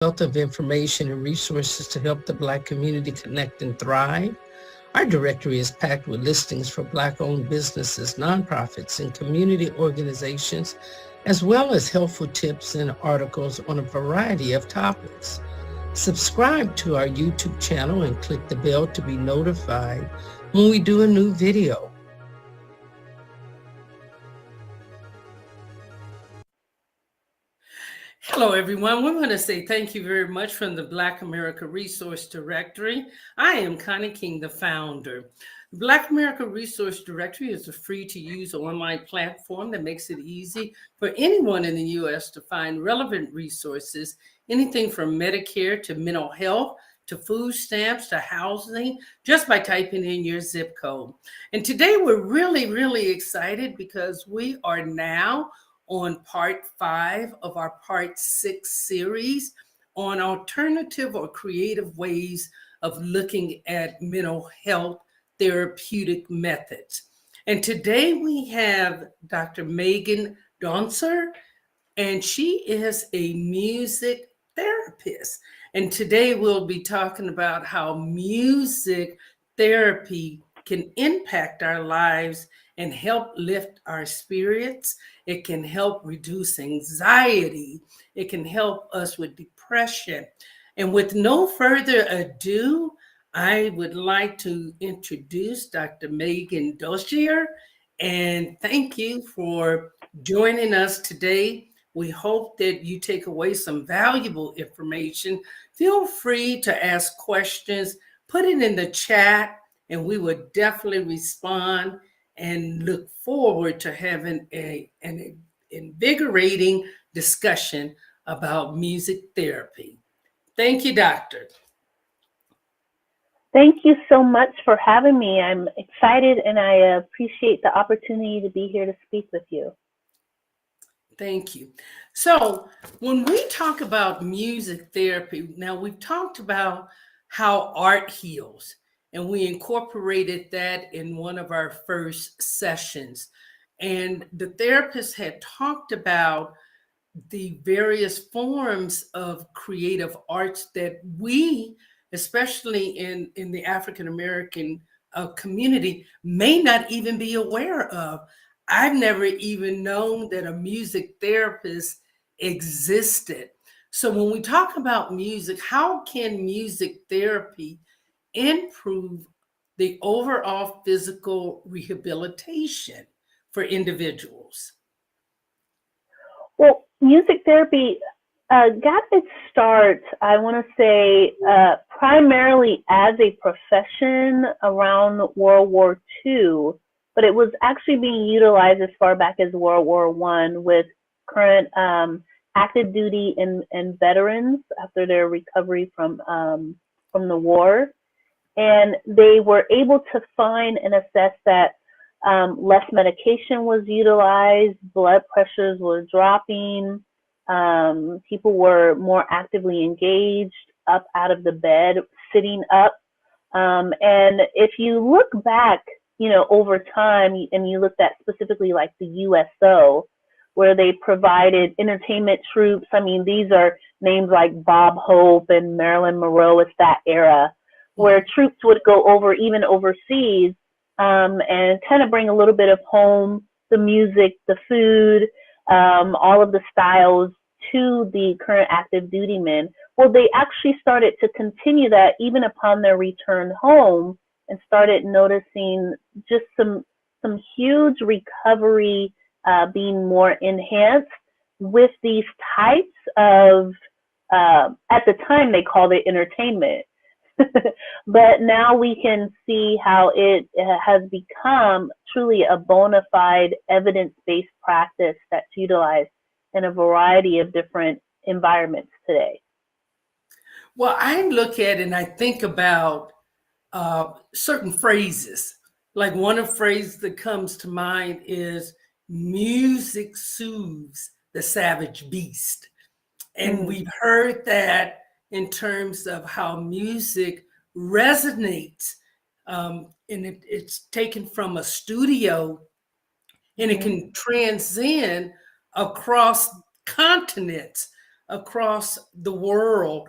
wealth of information and resources to help the Black community connect and thrive. Our directory is packed with listings for Black-owned businesses, nonprofits, and community organizations, as well as helpful tips and articles on a variety of topics. Subscribe to our YouTube channel and click the bell to be notified when we do a new video. Hello, everyone. We want to say thank you very much from the Black America Resource Directory. I am Connie King, the founder. The Black America Resource Directory is a free-to-use online platform that makes it easy for anyone in the U.S. to find relevant resources, anything from Medicare to mental health, to food stamps, to housing, just by typing in your zip code. And today we're really excited because we are now on part 5 of our part 6 series on alternative or creative ways of looking at mental health therapeutic methods. And today we have Dr. Megan Dozler, and she is a music therapist. And today we'll be talking about how music therapy can impact our lives and help lift our spirits. It can help reduce anxiety. It can help us with depression. And with no further ado, I would like to introduce Dr. Megan Dozler, and thank you for joining us today. We hope that you take away some valuable information. Feel free to ask questions, put it in the chat, and we will definitely respond and look forward to having an invigorating discussion about music therapy. Thank you, Doctor. Thank you so much for having me. I'm excited and I appreciate the opportunity to be here to speak with you. Thank you. So when we talk about music therapy, now we've talked about how art heals, and we incorporated that in one of our first sessions. And the therapist had talked about the various forms of creative arts that we, especially in the African-American community, may not even be aware of. I've never even known that a music therapist existed. So when we talk about music, how can music therapy improve the overall physical rehabilitation for individuals? Well, music therapy got its start, I want to say, primarily as a profession around World War II, but it was actually being utilized as far back as World War I with current active duty and veterans after their recovery from the war. And they were able to find and assess that less medication was utilized, blood pressures were dropping, people were more actively engaged, up out of the bed, sitting up. And if you look back, over time, and you looked at specifically like the USO, where they provided entertainment troops. I mean, these are names like Bob Hope and Marilyn Monroe. It's that era where troops would go over, even overseas, and kind of bring a little bit of home, the music, the food, all of the styles to the current active duty men. Well, they actually started to continue that even upon their return home, and started noticing just some huge recovery being more enhanced with these types of, at the time they called it entertainment. But now we can see how it has become truly a bona fide evidence-based practice that's utilized in a variety of different environments today. Well, I look at it and I think about certain phrases. Like one of the phrases that comes to mind is music soothes the savage beast. And we've heard that in terms of how music resonates. And it's taken from a studio, and it can transcend across continents. across the world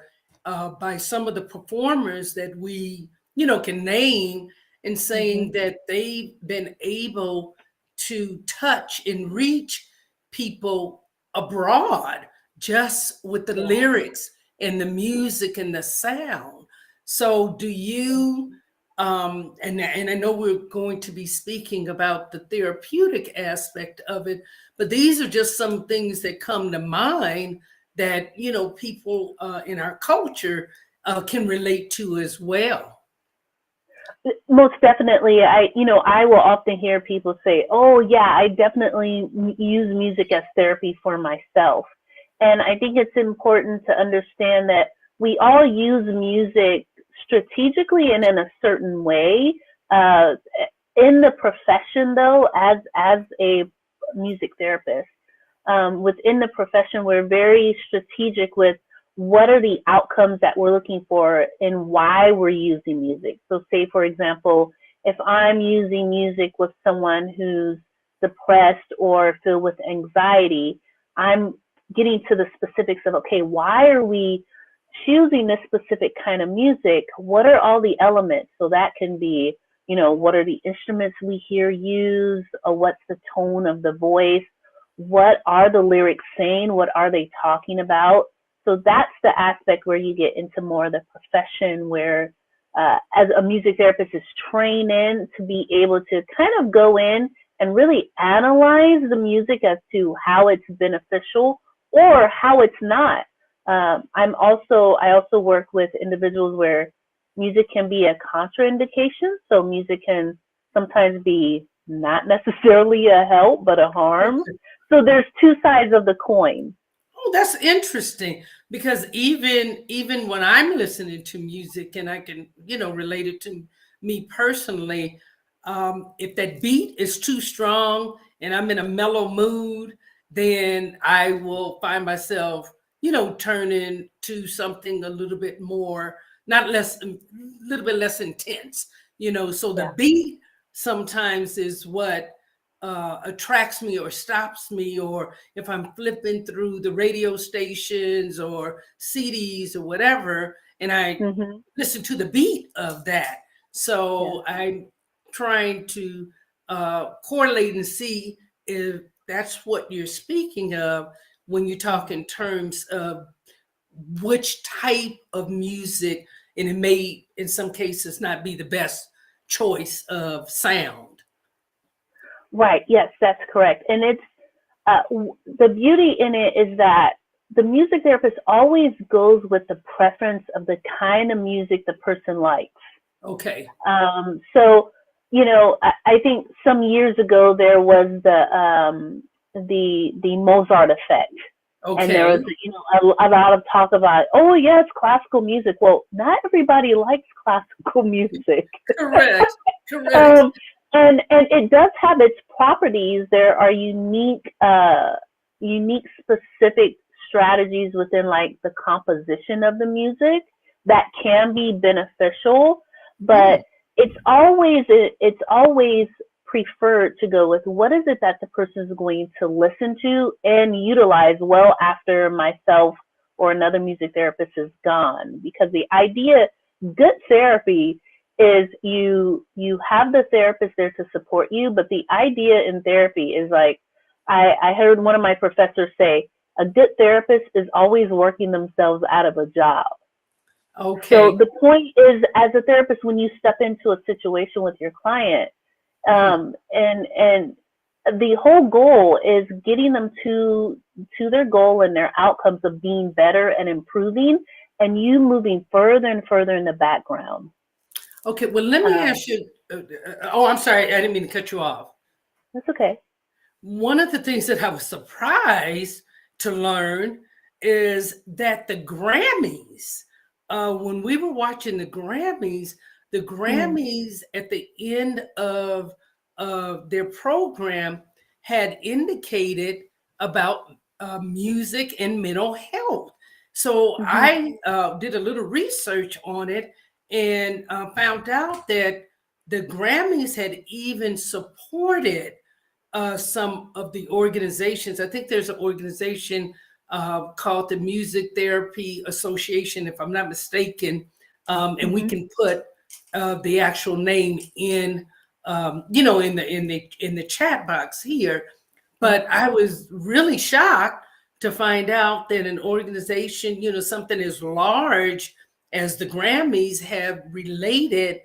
by some of the performers that we, can name, and saying that they've been able to touch and reach people abroad just with the lyrics and the music and the sound. So do you, and I know we're going to be speaking about the therapeutic aspect of it, but these are just some things that come to mind that, people in our culture can relate to as well. Most definitely. I will often hear people say, "Oh, yeah, I definitely use music as therapy for myself." And I think it's important to understand that we all use music strategically and in a certain way. Uh, in the profession, though, as a music therapist, within the profession, we're very strategic with what are the outcomes that we're looking for and why we're using music. So say, for example, if I'm using music with someone who's depressed or filled with anxiety, I'm getting to the specifics of, okay, why are we choosing this specific kind of music? What are all the elements? So that can be, what are the instruments we hear used, or what's the tone of the voice? What are the lyrics saying? What are they talking about? So that's the aspect where you get into more of the profession, where as a music therapist is trained in to be able to kind of go in and really analyze the music as to how it's beneficial or how it's not. I also work with individuals where music can be a contraindication. So music can sometimes be not necessarily a help, but a harm. So there's two sides of the coin. Oh, that's interesting, because even when I'm listening to music and I can, relate it to me personally, if that beat is too strong and I'm in a mellow mood, then I will find myself, turning to something a little bit more, not less, a little bit less intense, so the beat sometimes is what attracts me or stops me, or if I'm flipping through the radio stations or CDs or whatever, and I listen to the beat of that. So I'm trying to correlate and see if that's what you're speaking of when you talk in terms of which type of music, and it may in some cases not be the best choice of sound. Right. Yes, that's correct. And it's the beauty in it is that the music therapist always goes with the preference of the kind of music the person likes. Okay. So, I think some years ago there was the Mozart effect. Okay. And there was, a lot of talk about, oh yes, classical music. Well, not everybody likes classical music. Correct. Correct. And it does have its properties. There are unique specific strategies within like the composition of the music that can be beneficial, but it's always preferred to go with what is it that the person is going to listen to and utilize well after myself or another music therapist is gone. Because the idea, good therapy is you have the therapist there to support you, but the idea in therapy is like, I heard one of my professors say, a good therapist is always working themselves out of a job. Okay. So the point is, as a therapist, when you step into a situation with your client, and the whole goal is getting them to their goal and their outcomes of being better and improving, and you moving further and further in the background. Okay, well, let me ask you. Oh, I'm sorry. I didn't mean to cut you off. That's okay. One of the things that I was surprised to learn is that the Grammys, when we were watching the Grammys at the end of their program had indicated about music and mental health. So I did a little research on it and found out that the Grammys had even supported some of the organizations. I think there's an organization called the Music Therapy Association, if I'm not mistaken, and we can put the actual name in, in the chat box here. But I was really shocked to find out that an organization, something as large as the Grammys, have related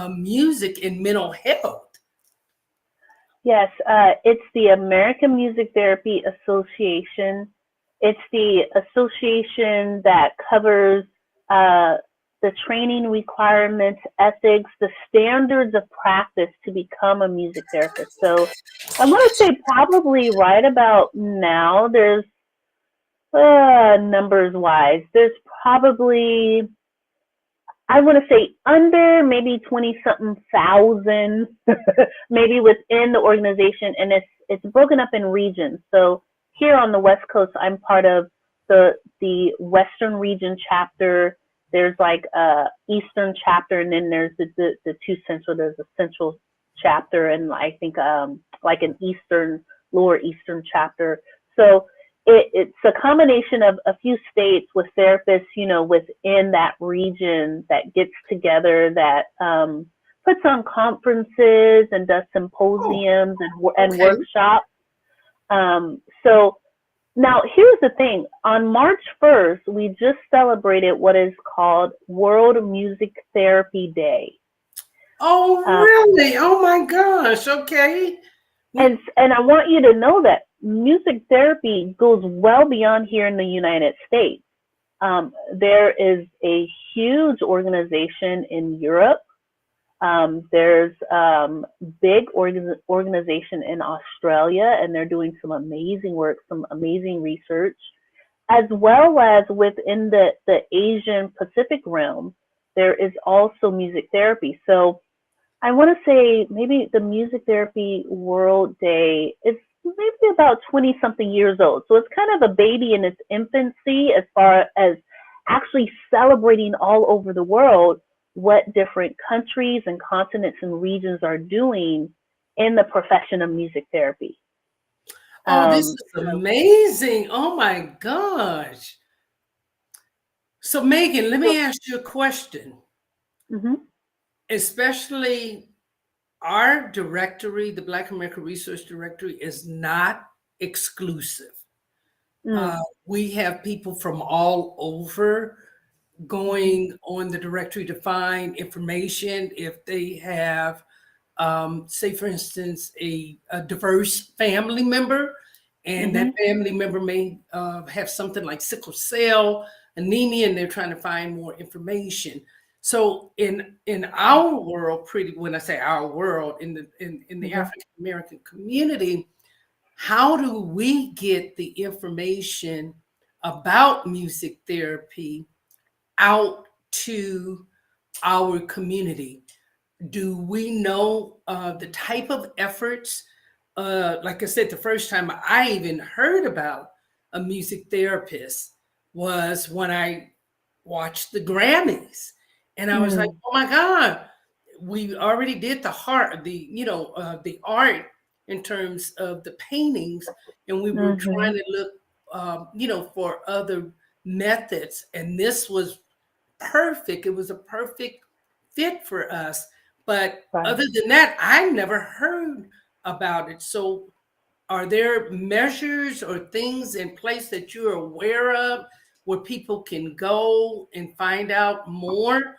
music and mental health. Yes, it's the American Music Therapy Association. It's the association that covers the training requirements, ethics, the standards of practice to become a music therapist. So I want to say probably right about now, there's numbers wise, there's probably, I want to say under maybe 20 something thousand, maybe within the organization, and it's broken up in regions. So here on the West Coast, I'm part of the Western region chapter. There's like a Eastern chapter, and then there's the two central. There's a Central chapter, and I think like an Lower Eastern chapter. So it's a combination of a few states with therapists, within that region that gets together, that puts on conferences and does symposiums and workshops. So now here's the thing. On March 1st, we just celebrated what is called World Music Therapy Day. Oh, really? Oh my gosh. Okay. And I want you to know that music therapy goes well beyond here in the United States. There is a huge organization in Europe. There's big organization in Australia, and they're doing some amazing work, some amazing research, as well as within the Asian Pacific realm, there is also music therapy. So I want to say maybe the Music Therapy World Day is maybe about 20 something years old. So it's kind of a baby in its infancy as far as actually celebrating all over the world what different countries and continents and regions are doing in the profession of music therapy. Oh, this is amazing. Oh my gosh. So Megan, let me ask you a question. Mm-hmm. Especially our directory, the Black American Resource Directory, is not exclusive. We have people from all over going on the directory to find information. If they have, say, for instance, a diverse family member, and that family member may have something like sickle cell anemia, and they're trying to find more information. So in our world, when I say our world, in the African American community, how do we get the information about music therapy out to our community? Do we know the type of efforts? Like I said, the first time I even heard about a music therapist was when I watched the Grammys. And I was like, oh my God, we already did the art in terms of the paintings, and we were trying to look, for other methods. And this was perfect. It was a perfect fit for us. But other than that, I never heard about it. So are there measures or things in place that you're aware of where people can go and find out more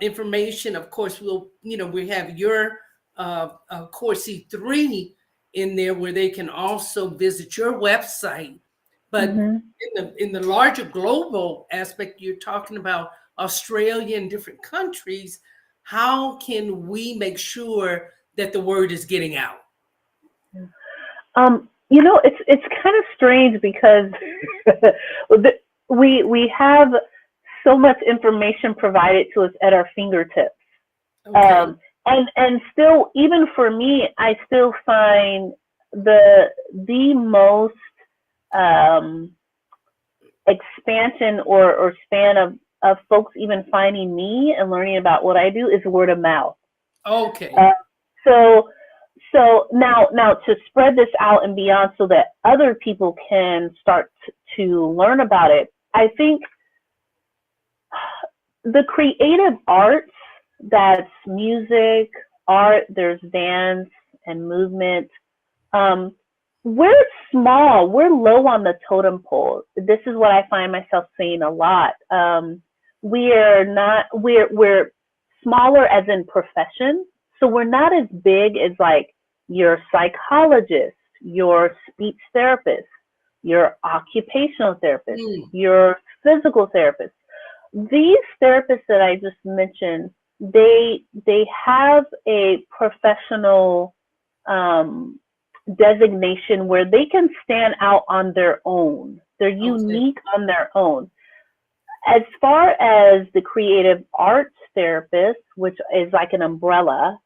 information? Of course, we have your Core3 in there where they can also visit your website. But in the larger global aspect, you're talking about Australia and different countries. How can we make sure that the word is getting out? It's kind of strange because we have so much information provided to us at our fingertips. Okay. And still, even for me, I still find the most expansion or span of folks even finding me and learning about what I do is word of mouth. Okay. So now to spread this out and beyond so that other people can start to learn about it. I think the creative arts, that's music, art, there's dance and movement. We're small, we're low on the totem pole. This is what I find myself saying a lot. We're smaller as in profession. So we're not as big as like your psychologist, your speech therapist, your occupational therapist, your physical therapist. These therapists that I just mentioned, they have a professional designation where they can stand out on their own. They're unique on their own. As far as the creative arts therapist, which is like an umbrella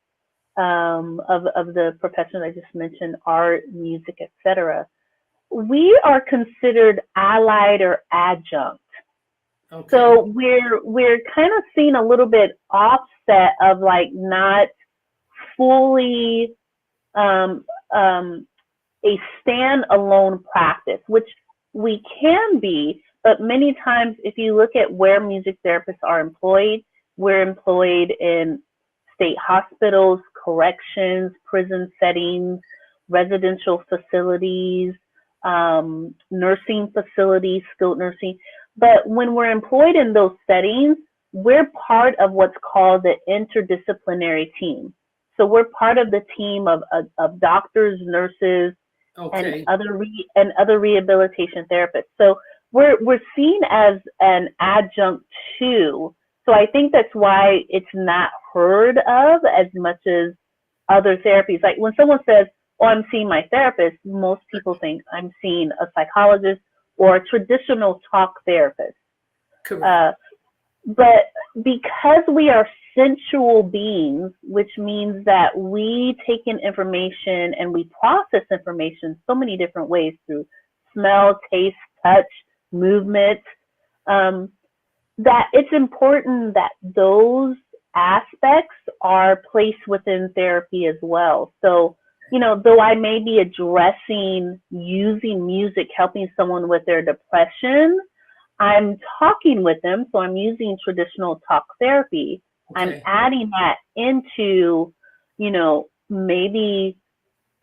of the professions I just mentioned, art, music, etc., we are considered allied or adjunct. Okay. So we're kind of seeing a little bit offset of like not fully a standalone practice, which we can be, but many times if you look at where music therapists are employed, we're employed in state hospitals, corrections, prison settings, residential facilities, nursing facilities, skilled nursing. But when we're employed in those settings, we're part of what's called the interdisciplinary team. So we're part of the team of doctors, nurses, and other rehabilitation therapists. So we're seen as an adjunct too. So I think that's why it's not heard of as much as other therapies. Like when someone says, "Oh, I'm seeing my therapist," most people think I'm seeing a psychologist or a traditional talk therapist. Correct. But because we are sensual beings, which means that we take in information and we process information so many different ways through smell, taste, touch, movement, that it's important that those aspects are placed within therapy as well. So, you know, though I may be addressing using music, helping someone with their depression, I'm talking with them. So I'm using traditional talk therapy. Okay. I'm adding that into, you know, maybe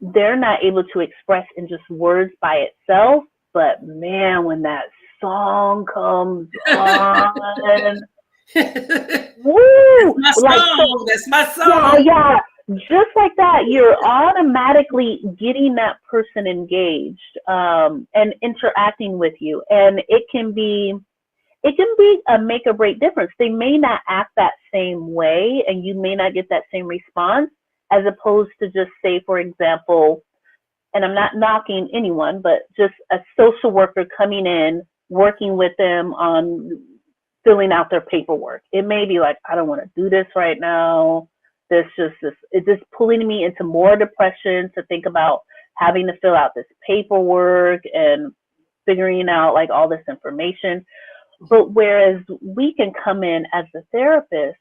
they're not able to express in just words by itself, but man, when that song comes on, woo! That's my song. That's my song. Yeah. Just like that, you're automatically getting that person engaged and interacting with you. And it can be a make or break difference. They may not act that same way and you may not get that same response, as opposed to just say, for example, and I'm not knocking anyone, but just a social worker coming in, working with them on filling out their paperwork. It may be like, I don't want to do this right now. It's just pulling me into more depression to think about having to fill out this paperwork and figuring out like all this information. But whereas we can come in as a therapist,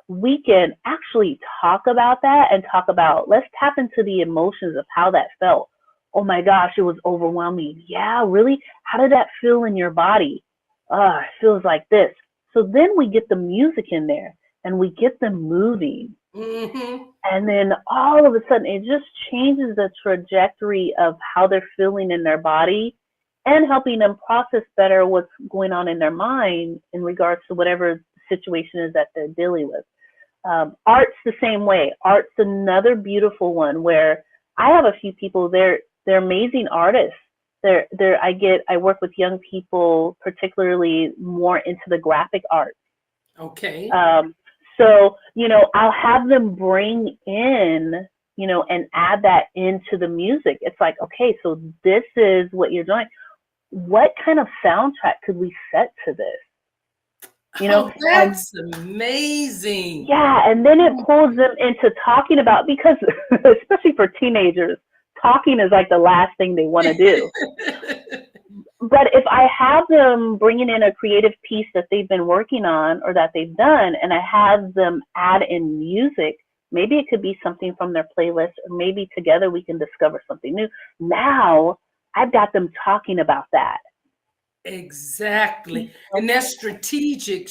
we can actually talk about that and talk about, let's tap into the emotions of how that felt. Oh my gosh, it was overwhelming. Yeah, really? How did that feel in your body? It feels like this. So then we get the music in there and we get them moving. Mm-hmm. And then all of a sudden, it just changes the trajectory of how they're feeling in their body and helping them process better what's going on in their mind in regards to whatever situation is that they're dealing with. Art's the same way. Art's another beautiful one where I have a few people, they're amazing artists. I work with young people, particularly more into the graphic arts. Okay. So, you know, I'll have them bring in, you know, and add that into the music. It's like, okay, so this is what you're doing. What kind of soundtrack could we set to this? You know, that's amazing. Yeah, and then it pulls them into talking about, because especially for teenagers, talking is like the last thing they want to do. But if I have them bringing in a creative piece that they've been working on or that they've done, and I have them add in music, maybe it could be something from their playlist, or maybe together we can discover something new. Now I've got them talking about that. Exactly. And that's strategic.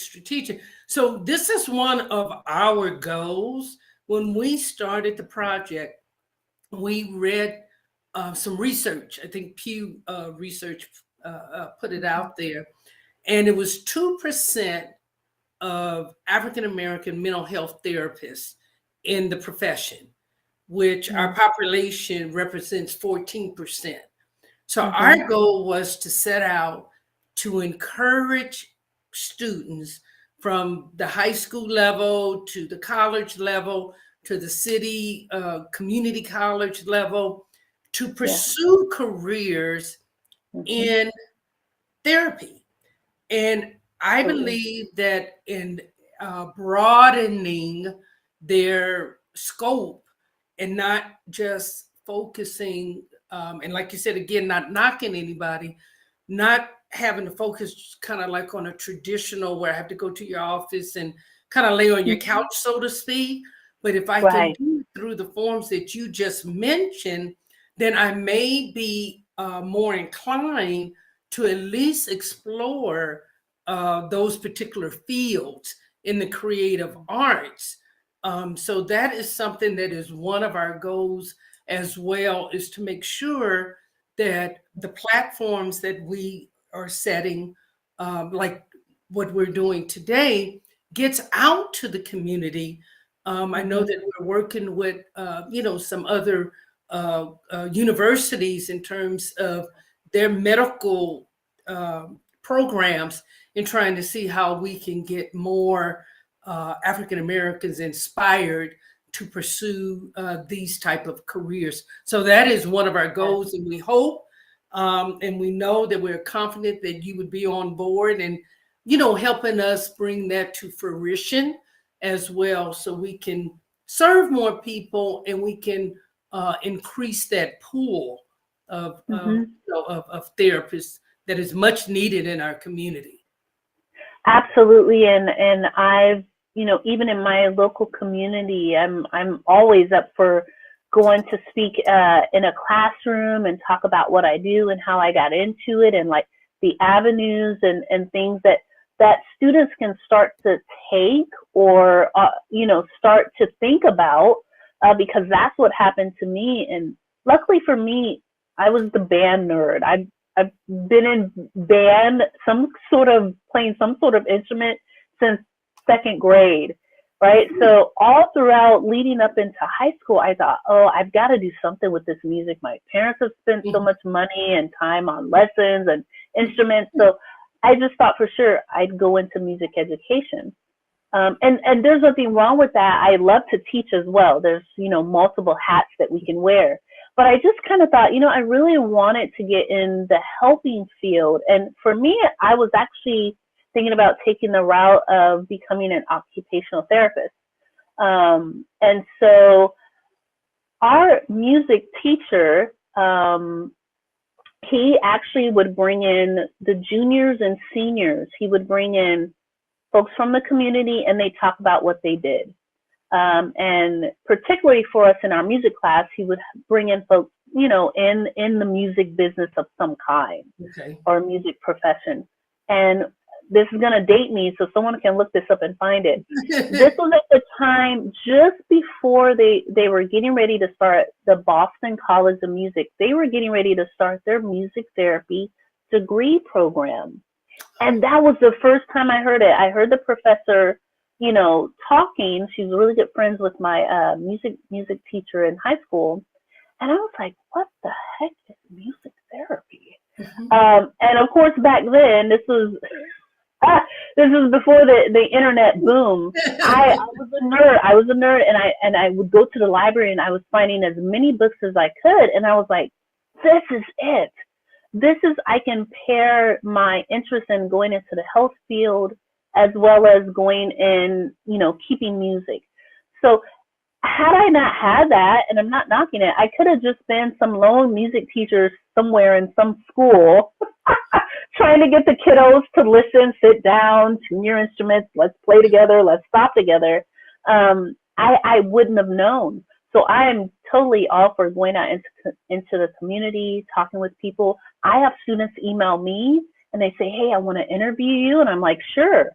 So this is one of our goals. When we started the project, we read some research. I think Pew Research put it out there. And it was 2% of African American mental health therapists in the profession, which our population represents 14%. So our goal was to set out to encourage students from the high school level to the college level to the city community college level to pursue careers in therapy. And I believe that in broadening their scope and not just focusing, and like you said, again, not knocking anybody, not having to focus kind of like on a traditional where I have to go to your office and kind of lay on your couch, so to speak. But if I can do it through the forms that you just mentioned, then I may be more inclined to at least explore those particular fields in the creative arts. So that is something that is one of our goals as well, is to make sure that the platforms that we are setting, like what we're doing today, gets out to the community. I know that we're working with, some other universities in terms of their medical programs in trying to see how we can get more African Americans inspired to pursue these type of careers. So that is one of our goals, and we hope and we know that we're confident that you would be on board and, helping us bring that to fruition as well, so we can serve more people and we can increase that pool of therapists that is much needed in our community. Absolutely. And I've, even in my local community, I'm always up for going to speak in a classroom and talk about what I do and how I got into it, and like the avenues and things that students can start to take or, start to think about, because that's what happened to me. And luckily for me, I was the band nerd. I've been in band, playing some sort of instrument since second grade, right? So all throughout leading up into high school, I thought, oh, I've got to do something with this music. My parents have spent so much money and time on lessons and instruments. So I just thought for sure I'd go into music education. And there's nothing wrong with that. I love to teach as well. There's, multiple hats that we can wear. But I just kind of thought, I really wanted to get in the helping field. And for me, I was actually thinking about taking the route of becoming an occupational therapist. And so our music teacher, he actually would bring in the juniors and seniors. He would bring in folks from the community, and they talk about what they did. And particularly for us in our music class, he would bring in folks, in the music business of some kind, or music profession. And this is going to date me, so someone can look this up and find it. This was at the time just before they were getting ready to start the Boston College of Music. They were getting ready to start their music therapy degree program. And that was the first time I heard it. I heard the professor, talking. She's really good friends with my music teacher in high school. And I was like, what the heck is music therapy? And of course, back then, this was before the internet boom. I was a nerd, and I would go to the library, and I was finding as many books as I could. And I was like, this is it. I can pair my interest in going into the health field as well as going in, keeping music. So had I not had that, and I'm not knocking it, I could have just been some lone music teacher somewhere in some school trying to get the kiddos to listen, sit down, tune your instruments, let's play together, let's stop together. I wouldn't have known. So I am totally all for going out into the community, talking with people. I have students email me and they say, hey, I want to interview you. And I'm like, sure.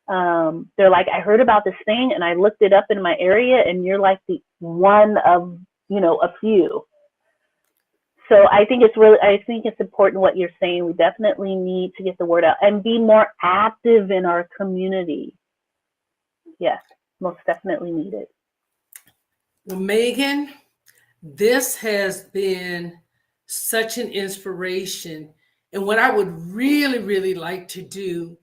They're like, I heard about this thing and I looked it up in my area, and you're like the one of, a few. So I think it's important what you're saying. We definitely need to get the word out and be more active in our community. Yes, most definitely needed. Well, Megan, this has been such an inspiration. And what I would really, really like to do,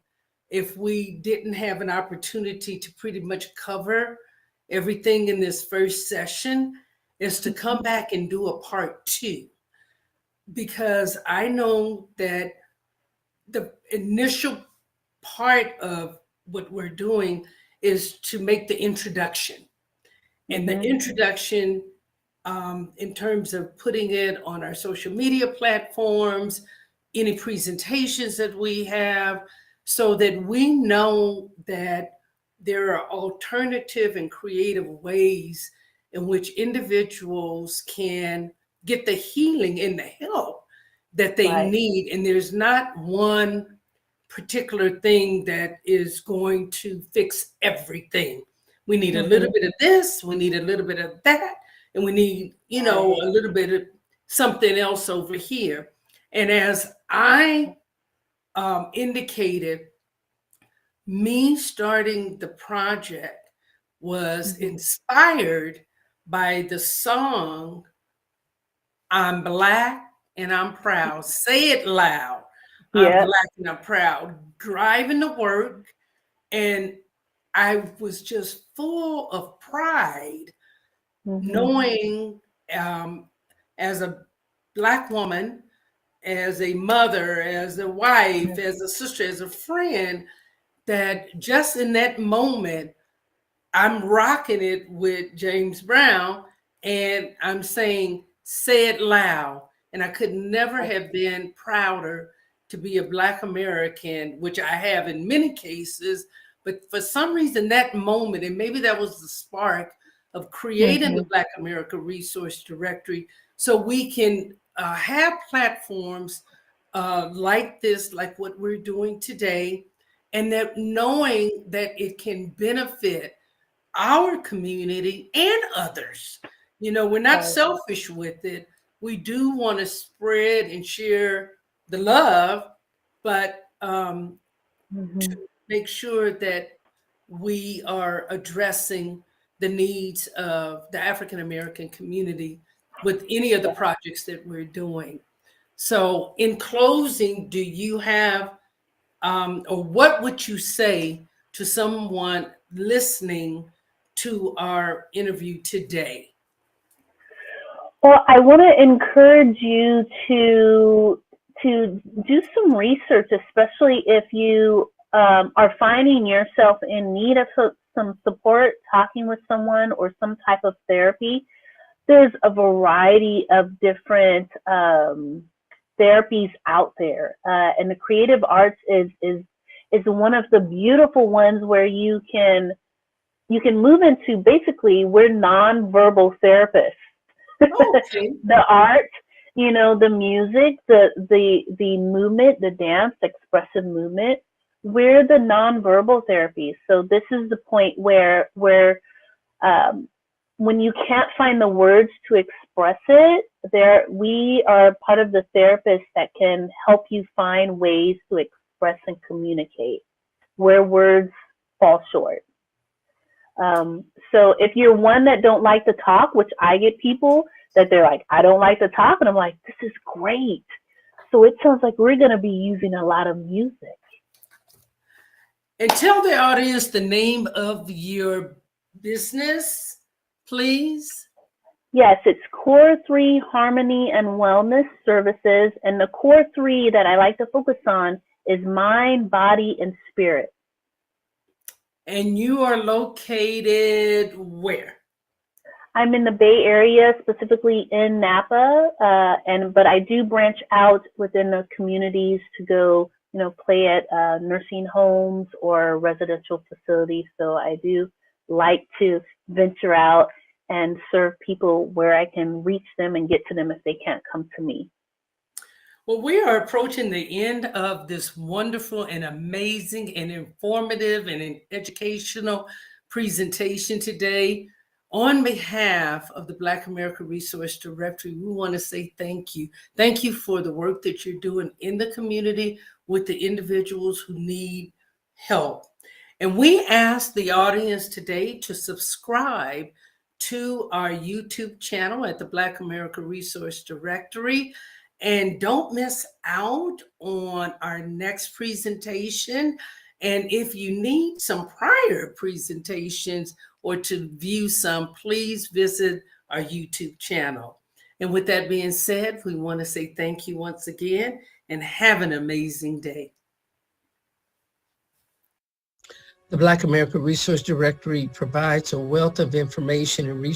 if we didn't have an opportunity to pretty much cover everything in this first session, is to come back and do a part 2. Because I know that the initial part of what we're doing is to make the introduction. And the introduction, in terms of putting it on our social media platforms, any presentations that we have, so that we know that there are alternative and creative ways in which individuals can get the healing and the help that they need. And there's not one particular thing that is going to fix everything. We need a little bit of this, we need a little bit of that, and we need, a little bit of something else over here. And as I indicated, me starting the project was inspired by the song, I'm Black and I'm Proud. Say it loud. I'm Black and I'm proud. Driving to work, and I was just full of pride, knowing as a Black woman, as a mother, as a wife, as a sister, as a friend, that just in that moment, I'm rocking it with James Brown, and I'm saying, say it loud. And I could never have been prouder to be a Black American, which I have in many cases. But for some reason, that moment, and maybe that was the spark of creating the Black America Resource Directory, so we can have platforms like this, like what we're doing today, and that knowing that it can benefit our community and others. We're not selfish with it. We do want to spread and share the love, but to make sure that we are addressing the needs of the African American community with any of the projects that we're doing. So in closing, do you have, or what would you say to someone listening to our interview today? Well, I want to encourage you to do some research, especially if you are finding yourself in need of some support, talking with someone, or some type of therapy. There's a variety of different therapies out there, and the creative arts is one of the beautiful ones where you can move into, basically, we're nonverbal therapists. The art, the music, the movement, the dance, expressive movement, we're the nonverbal therapies. So this is the point where when you can't find the words to express it, we are part of the therapists that can help you find ways to express and communicate where words fall short. So if you're one that don't like to talk, which I get people that they're like, I don't like to talk, and I'm like, this is great. So it sounds like we're going to be using a lot of music. And tell the audience the name of your business, please. Yes, it's Core3 Harmony and Wellness Services. And the Core 3 that I like to focus on is mind, body, and spirit. And you are located where? I'm in the Bay Area, specifically in Napa, but I do branch out within the communities to go, play at nursing homes or residential facilities. So I do like to venture out and serve people where I can reach them and get to them if they can't come to me. Well, we are approaching the end of this wonderful and amazing and informative and educational presentation today. On behalf of the Black America Resource Directory, we want to say thank you. Thank you for the work that you're doing in the community with the individuals who need help. And we ask the audience today to subscribe to our YouTube channel at the Black America Resource Directory. And don't miss out on our next presentation. And if you need some prior presentations or to view some, please visit our YouTube channel. And with that being said, we want to say thank you once again and have an amazing day. The Black America Resource Directory provides a wealth of information and resources